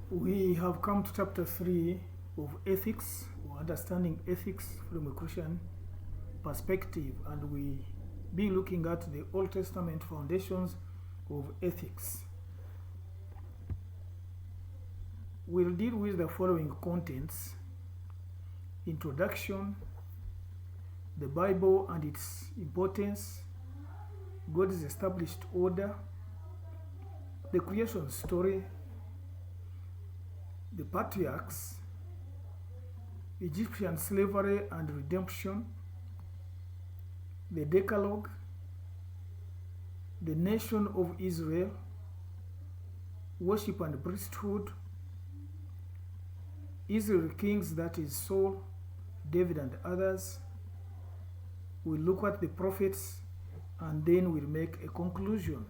We have come to chapter 3 of ethics, or understanding ethics from a Christian perspective, and we be looking at the Old Testament foundations of ethics. We'll deal with the following contents: introduction, the Bible and its importance, God's established order, the creation story, the patriarchs, Egyptian slavery and redemption, the Decalogue, the nation of Israel, worship and priesthood, Israel kings, that is Saul, David and others. We'll look at the prophets and then we'll make a conclusion.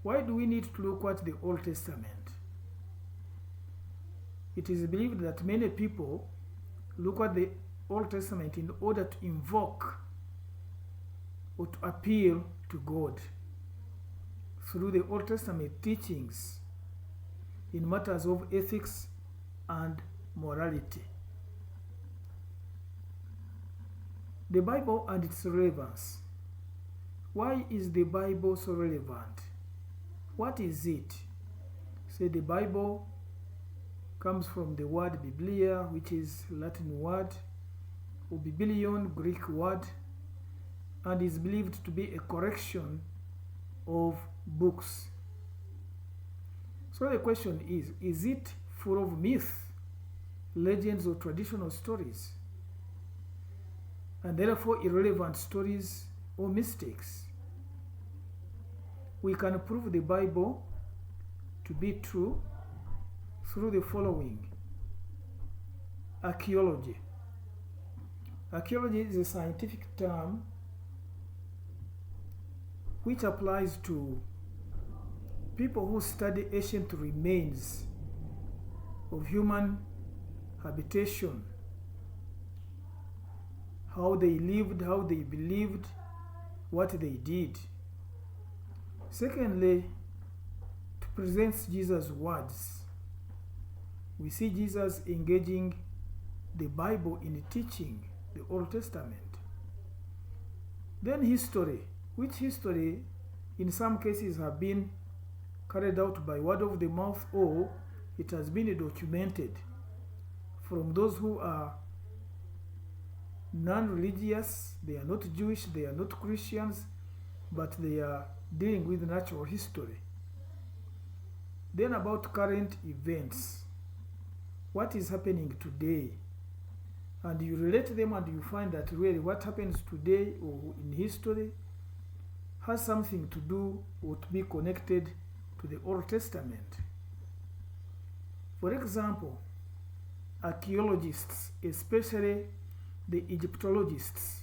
Why do we need to look at the Old Testament? It is believed that many people look at the Old Testament in order to invoke or to appeal to God through the Old Testament teachings in matters of ethics and morality. The Bible and its relevance. Why is the Bible so relevant? What is it? Say the Bible comes from the word biblia, which is Latin word, or biblion, Greek word, and is believed to be a collection of books. So the question is it full of myth, legends, or traditional stories, and therefore irrelevant stories or mistakes? We can prove the Bible to be true through the following. Archaeology. Archaeology is a scientific term which applies to people who study ancient remains of human habitation, how they lived, how they believed, what they did. Secondly, to present Jesus' words. We see Jesus engaging the Bible in teaching the Old Testament. Then history, which history in some cases have been carried out by word of the mouth, or it has been documented from those who are non-religious. They are not Jewish, they are not Christians, but they are dealing with natural history. Then about current events. What is happening today? And you relate them and you find that really what happens today or in history has something to do or to be connected to the Old Testament. For example, archaeologists, especially the Egyptologists,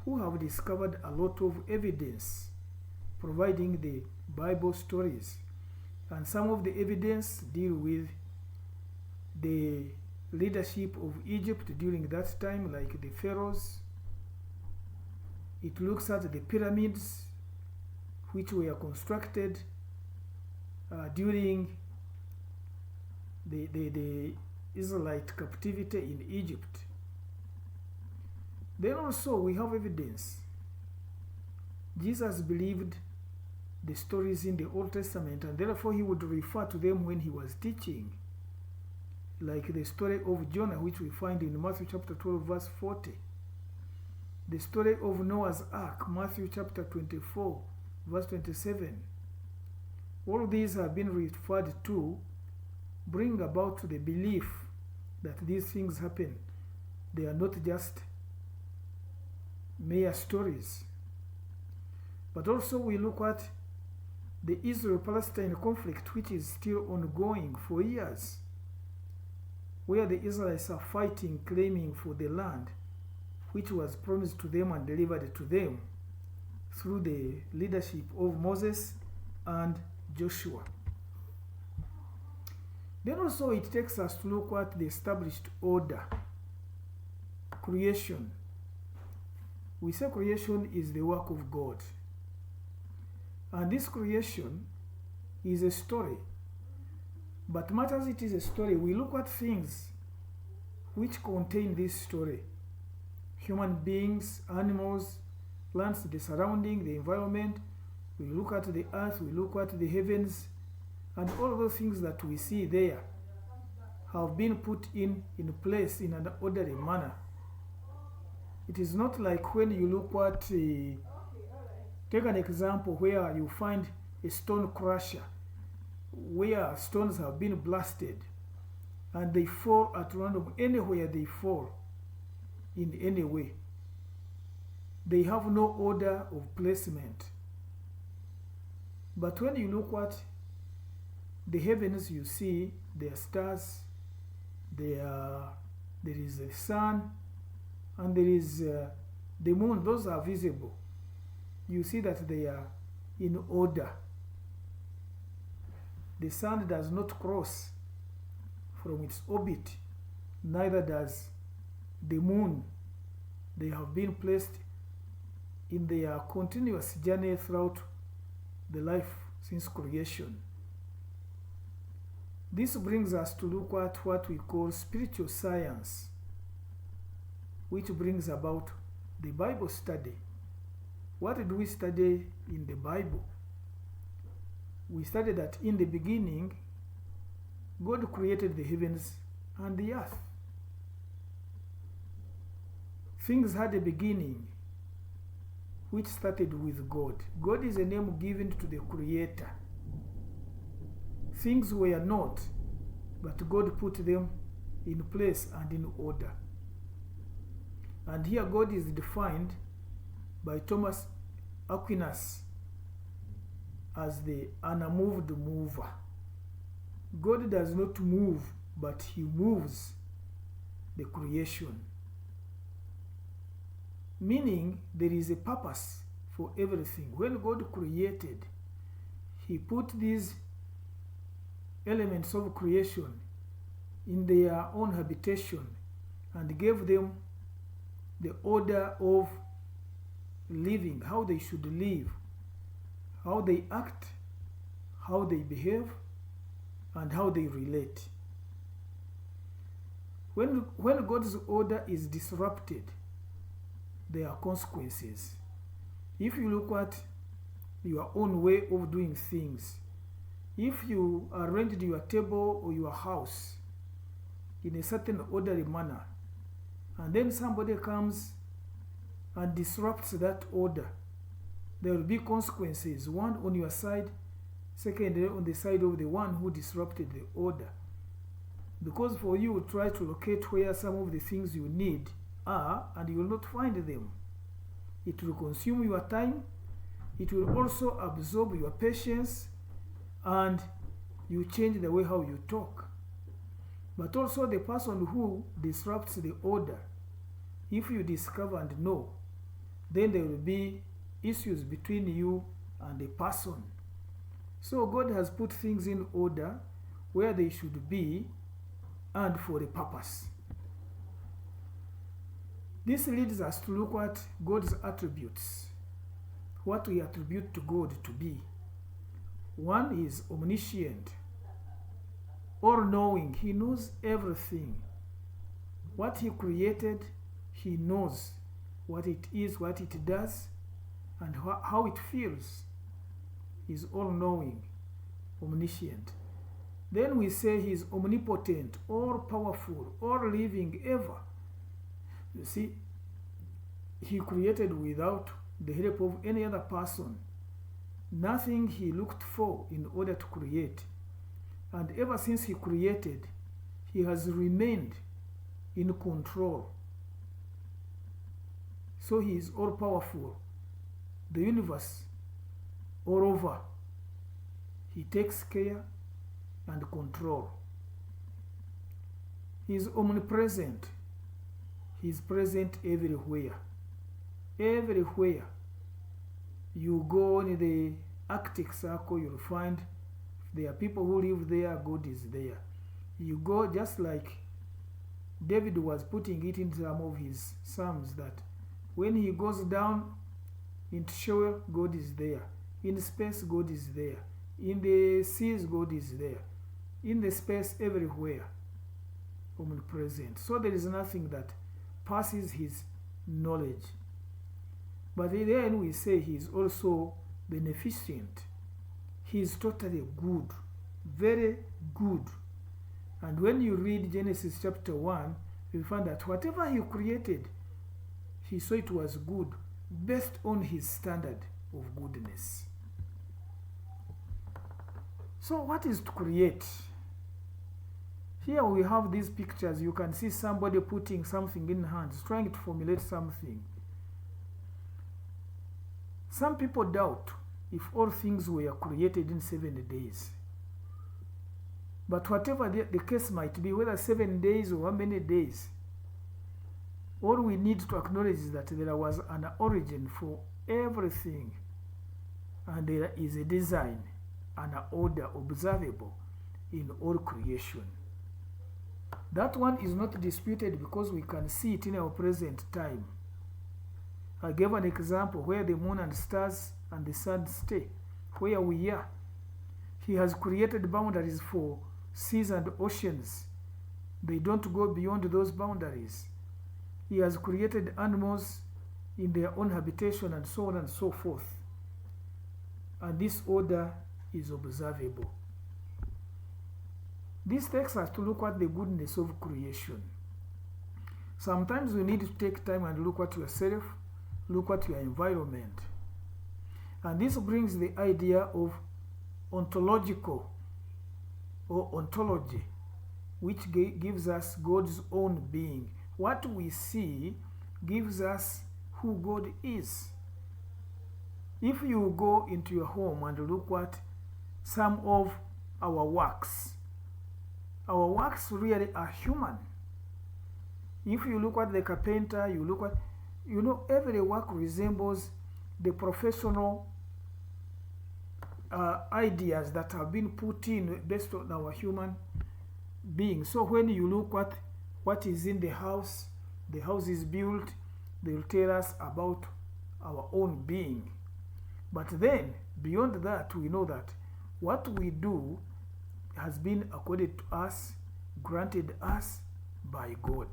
who have discovered a lot of evidence providing the Bible stories, and some of the evidence deal with the leadership of Egypt during that time, like the pharaohs. It looks at the pyramids which were constructed during the Israelite captivity in Egypt. Then also we have evidence. Jesus believed the stories in the Old Testament, and therefore he would refer to them when he was teaching, like the story of Jonah, which we find in Matthew chapter 12 verse 40, the story of Noah's Ark, Matthew chapter 24 verse 27. All these have been referred to bring about the belief that these things happen. They are not just mere stories. But also we look at the Israel-Palestine conflict, which is still ongoing for years, where the Israelites are fighting, claiming for the land which was promised to them and delivered to them through the leadership of Moses and Joshua. Then also it takes us to look at the established order, creation. We say creation is the work of God. And this creation is a story. But much as it is a story, we look at things which contain this story. Human beings, animals, plants, the surrounding, the environment. We look at the earth, we look at the heavens, and all those things that we see there have been put in place in an orderly manner. It is not like when you look at, take an example where you find a stone crusher, where stones have been blasted and they fall at random. Anywhere they fall in any way, they have no order of placement. But when you look at the heavens, you see there are stars, there is the sun, and there is the moon. Those are visible. You see that they are in order. The sun does not cross from its orbit, neither does the moon. They have been placed in their continuous journey throughout the life since creation. This brings us to look at what we call spiritual science, which brings about the Bible study. What do we study in the Bible? We study that in the beginning, God created the heavens and the earth. Things had a beginning, which started with God. God is a name given to the Creator. Things were not, but God put them in place and in order. And here God is defined by Thomas Aquinas as the unmoved mover. God does not move, but He moves the creation. Meaning there is a purpose for everything. When God created, He put these elements of creation in their own habitation and gave them the order of living, how they should live, how they act, how they behave, and how they relate. When God's order is disrupted, there are consequences. If you look at your own way of doing things, if you arranged your table or your house in a certain orderly manner, and then somebody comes and disrupts that order, there will be consequences. One on your side, secondly on the side of the one who disrupted the order. Because for you to try to locate where some of the things you need are, and you will not find them. It will consume your time. It will also absorb your patience, and you change the way how you talk. But also the person who disrupts the order, if you discover and know, then there will be issues between you and the person. So God has put things in order where they should be and for a purpose. This leads us to look at God's attributes, what we attribute to God to be. One is omniscient, all-knowing. He knows everything. What He created, He knows what it is, what it does, and how it feels. He's all-knowing, omniscient. Then we say He's omnipotent, all-powerful, all-living, ever. You see, He created without the help of any other person. Nothing He looked for in order to create. And ever since He created, He has remained in control. So He is all-powerful. The universe, all over, He takes care and control. He is omnipresent. He is present everywhere. Everywhere. You go in the Arctic Circle, you'll find there are people who live there, God is there. You go just like David was putting it in some of his Psalms, that when he goes down into Sheol, God is there. In space, God is there. In the seas, God is there. In the space, everywhere, omnipresent. So there is nothing that passes his knowledge. But then we say he is also beneficent. He is totally good, very good. And when you read Genesis chapter 1, you find that whatever he created, he saw it was good, based on his standard of goodness. So what is to create? Here we have these pictures. You can see somebody putting something in hands, trying to formulate something. Some people doubt if all things were created in 7 days. But whatever the case might be, whether 7 days or how many days, all we need to acknowledge is that there was an origin for everything, and there is a design, an order observable in all creation. That one is not disputed because we can see it in our present time. I gave an example where the moon and stars and the sun stay, where we are. He has created boundaries for seas and oceans. They don't go beyond those boundaries. He has created animals in their own habitation and so on and so forth. And this order is observable. This takes us to look at the goodness of creation. Sometimes we need to take time and look at yourself, look at your environment. And this brings the idea of ontological or ontology, which gives us God's own being. What we see gives us who God is. If you go into your home and look at some of our works really are human. If you look at the carpenter, you look at, every work resembles the professional ideas that have been put in based on our human being. So when you look at what is in the house is built, they will tell us about our own being. But then, beyond that, we know that what we do has been accorded to us, granted us by God.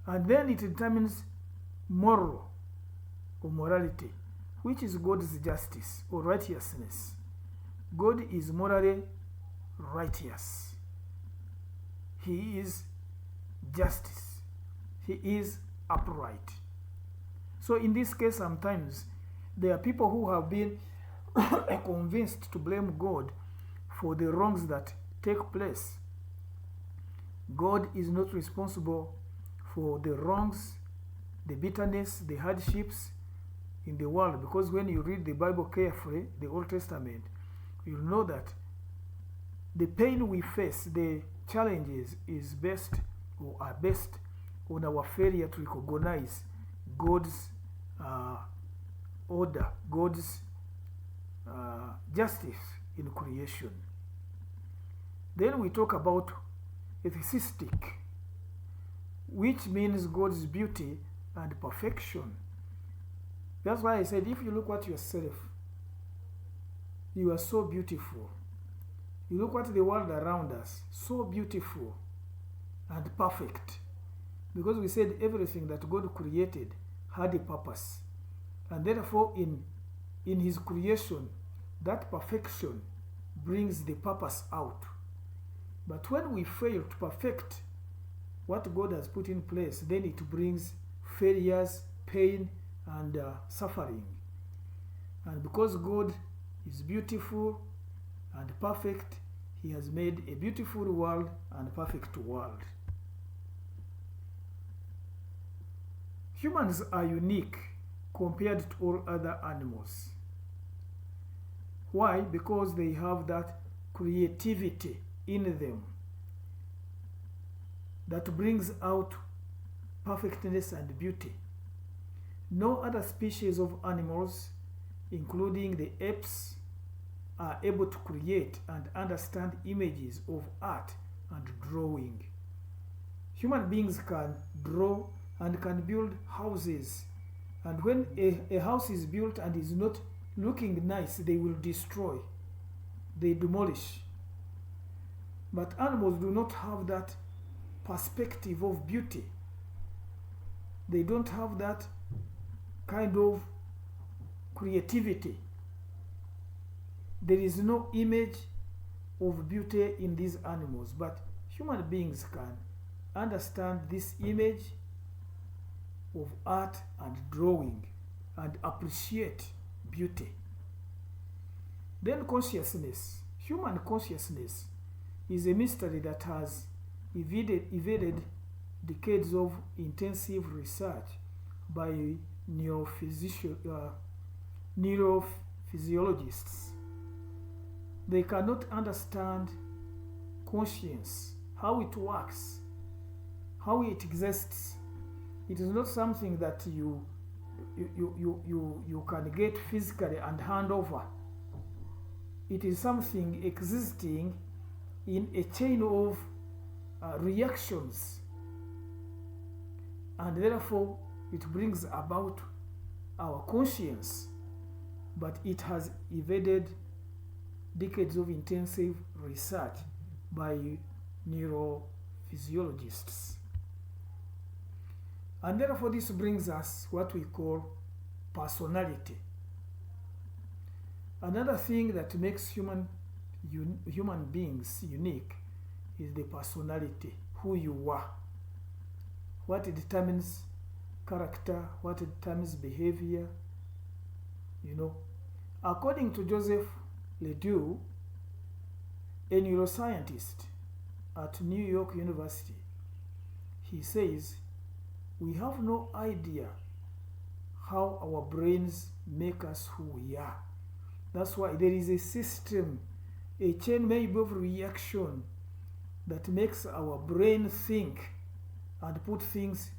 And then it determines moral or morality, which is God's justice or righteousness. God is morally righteous. He is justice. He is upright. So in this case, sometimes there are people who have been convinced to blame God for the wrongs that take place. God is not responsible for the wrongs, the bitterness, the hardships in the world, because when you read the Bible carefully, the Old Testament, you'll know that the pain we face, the challenges are based on our failure to recognize God's order, God's justice in creation. Then we talk about ethicity, which means God's beauty and perfection. That's why I said, if you look at yourself, you are so beautiful. You look at the world around us, so beautiful and perfect. Because we said everything that God created had a purpose. And therefore, in his creation, that perfection brings the purpose out. But when we fail to perfect what God has put in place, then it brings failures, pain, and suffering. And because God is beautiful and perfect, he has made a beautiful world and a perfect world. Humans are unique compared to all other animals. Why? Because they have that creativity in them that brings out perfectness and beauty. No other species of animals, including the apes, are able to create and understand images of art and drawing. Human beings can draw and can build houses. And when a house is built and is not looking nice, they will destroy, they demolish. But animals do not have that perspective of beauty. They don't have that kind of creativity. There is no image of beauty in these animals, but human beings can understand this image of art and drawing and appreciate beauty. Then consciousness. Human consciousness is a mystery that has evaded decades of intensive research by neurophysiologists. They cannot understand conscience, how it works, how it exists. It is not something that you can get physically and hand over. It is something existing in a chain of reactions, and therefore it brings about our conscience, but it has evaded decades of intensive research by neurophysiologists. And therefore this brings us what we call personality. Another thing that makes human beings unique is the personality, who you are, what determines character, what determines behavior. According to Joseph Ledoux, a neuroscientist at New York University, he says, we have no idea how our brains make us who we are. That's why there is a system, a chain maybe of reaction that makes our brain think and put things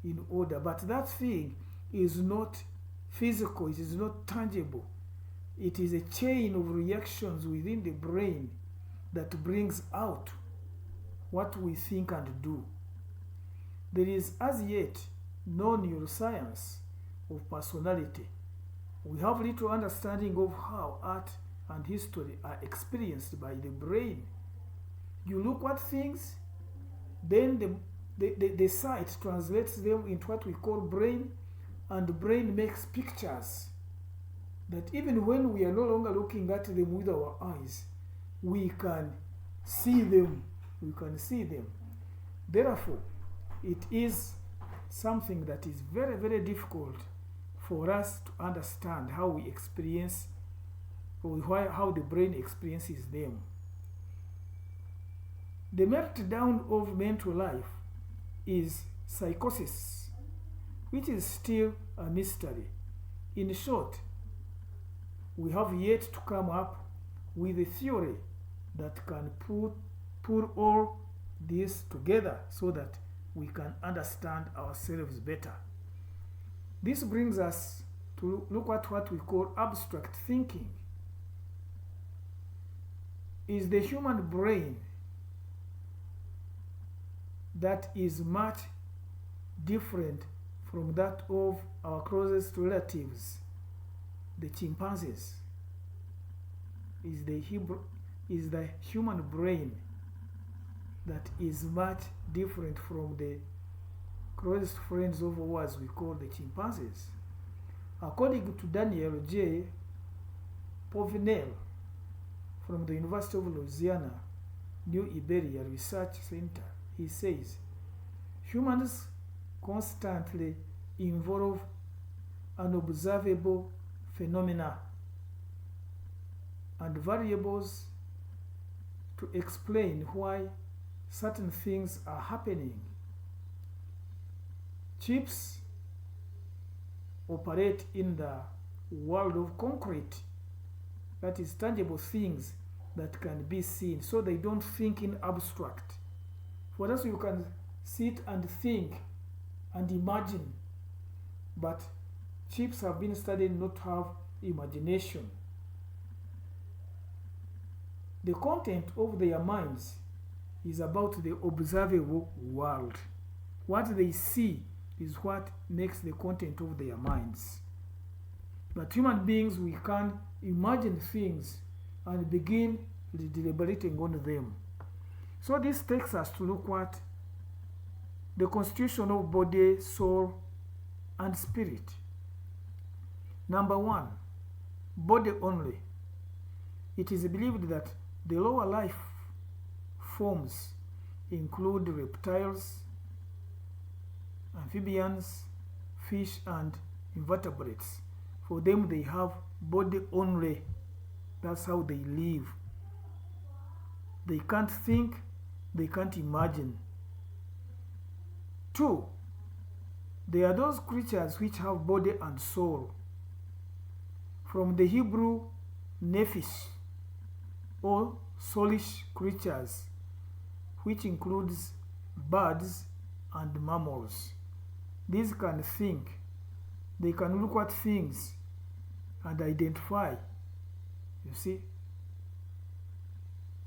in order. But that thing is not physical, it is not tangible. It is a chain of reactions within the brain that brings out what we think and do. There is as yet no neuroscience of personality. We have little understanding of how art and history are experienced by the brain. You look at things, then the sight translates them into what we call brain, and the brain makes pictures that even when we are no longer looking at them with our eyes, we can see them. We can see them. Therefore, it is something that is very, very difficult for us to understand how we experience, or how the brain experiences them. The meltdown of mental life is psychosis, which is still a mystery. In short, we have yet to come up with a theory that can put all this together so that we can understand ourselves better. This brings us to look at what we call abstract thinking. Is the human brain that is much different from that of our closest relatives, the chimpanzees? Is the human brain that is much different from the closest friends of ours we call the chimpanzees? According to Daniel J. Povenel from the University of Louisiana, New Iberia Research Center, he says, humans constantly involve unobservable phenomena and variables to explain why certain things are happening. Chips operate in the world of concrete, that is tangible things that can be seen, so they don't think in abstract. For us, you can sit and think and imagine, but chips have been studied not to have imagination. The content of their minds is about the observable world. What they see is what makes the content of their minds. But human beings, we can imagine things and begin deliberating on them. So this takes us to look at the constitution of body, soul, and spirit. Number one, body only. It is believed that the lower life forms include reptiles, amphibians, fish, and invertebrates. For them, they have body only. That's how they live. They can't think, they can't imagine. 2. There are those creatures which have body and soul. From the Hebrew, nephesh, or soulish creatures, which includes birds and mammals. These can think. They can look at things and identify. You see?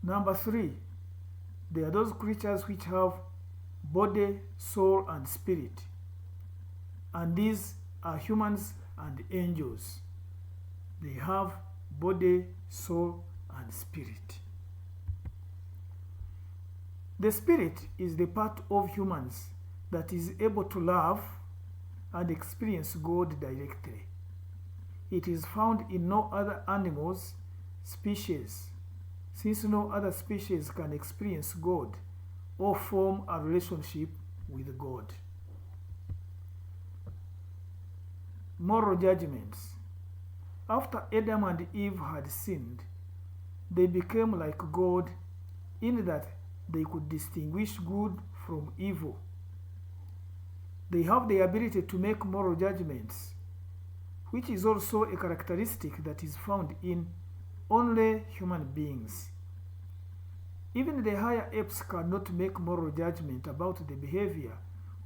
Number 3, there are those creatures which have body, soul, and spirit. And these are humans and angels. They have body, soul, and spirit. The spirit is the part of humans that is able to love and experience God directly. It is found in no other animals species, since no other species can experience God or form a relationship with God. Moral judgments. After Adam and Eve had sinned, they became like God in that they could distinguish good from evil. They have the ability to make moral judgments, which is also a characteristic that is found in only human beings. Even the higher apes cannot make moral judgment about the behavior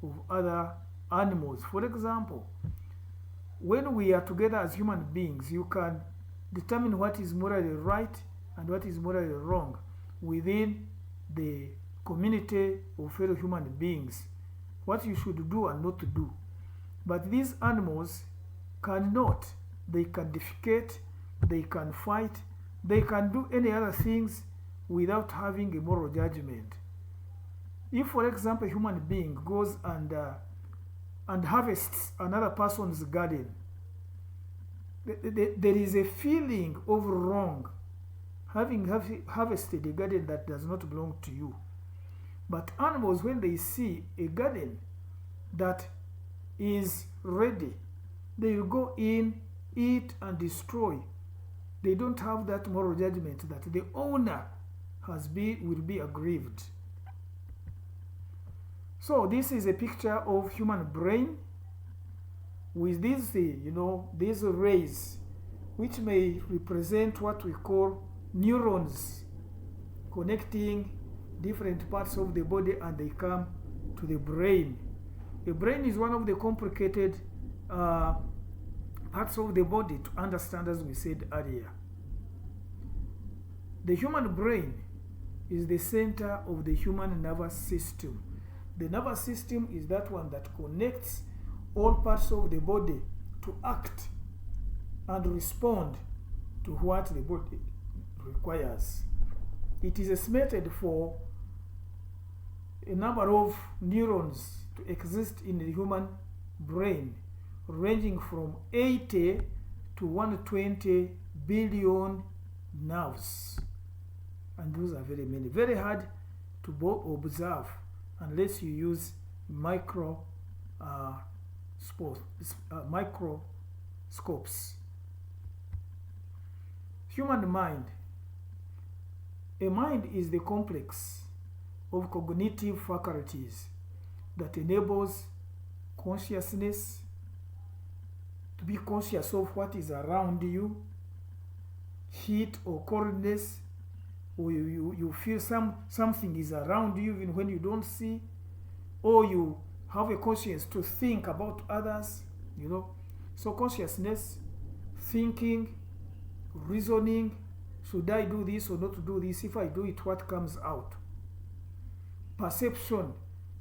of other animals. For example, when we are together as human beings, you can determine what is morally right and what is morally wrong within the community of fellow human beings, what you should do and not to do. But these animals cannot. They can defecate, they can fight, they can do any other things without having a moral judgment. If, for example, a human being goes and harvests another person's garden, there is a feeling of wrong having harvested a garden that does not belong to you. But animals, when they see a garden that is ready, they will go in, eat, and destroy. They don't have that moral judgment that the owner will be aggrieved. So this is a picture of human brain with these rays, which may represent what we call neurons connecting different parts of the body, and they come to the brain. The brain is one of the complicated parts of the body to understand, as we said earlier. The human brain is the center of the human nervous system. The nervous system is that one that connects all parts of the body to act and respond to what the body requires. It is estimated for a number of neurons to exist in the human brain, ranging from 80 to 120 billion nerves. And those are very many. Very hard to observe unless you use microscopes. Human mind. A mind is the complex of cognitive faculties that enables consciousness, to be conscious of what is around you, heat or coldness, or you feel something is around you even when you don't see, or you have a conscience to think about others, So consciousness, thinking, reasoning, should I do this or not do this? If I do it, what comes out? Perception,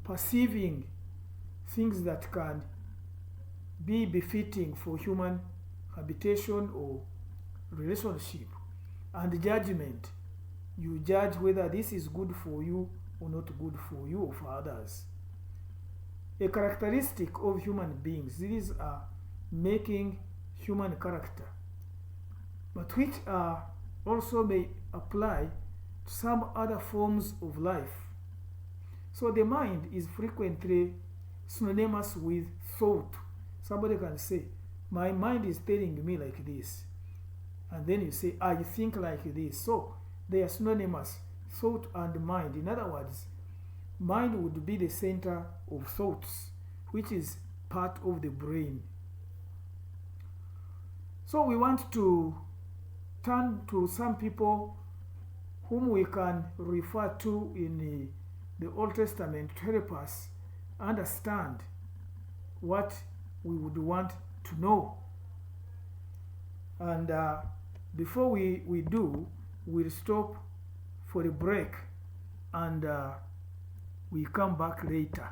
perceiving things that can be befitting for human habitation or relationship. And judgment, you judge whether this is good for you or not good for you or for others. A characteristic of human beings, these are making human character, but which are also may apply to some other forms of life. So the mind is frequently synonymous with thought. Somebody can say, my mind is telling me like this. And then you say, I think like this. So they are synonymous, thought and mind. In other words, mind would be the center of thoughts, which is part of the brain. So we want to turn to some people whom we can refer to in the Old Testament to help us understand what we would want to know. And before we do, we'll stop for a break and we come back later.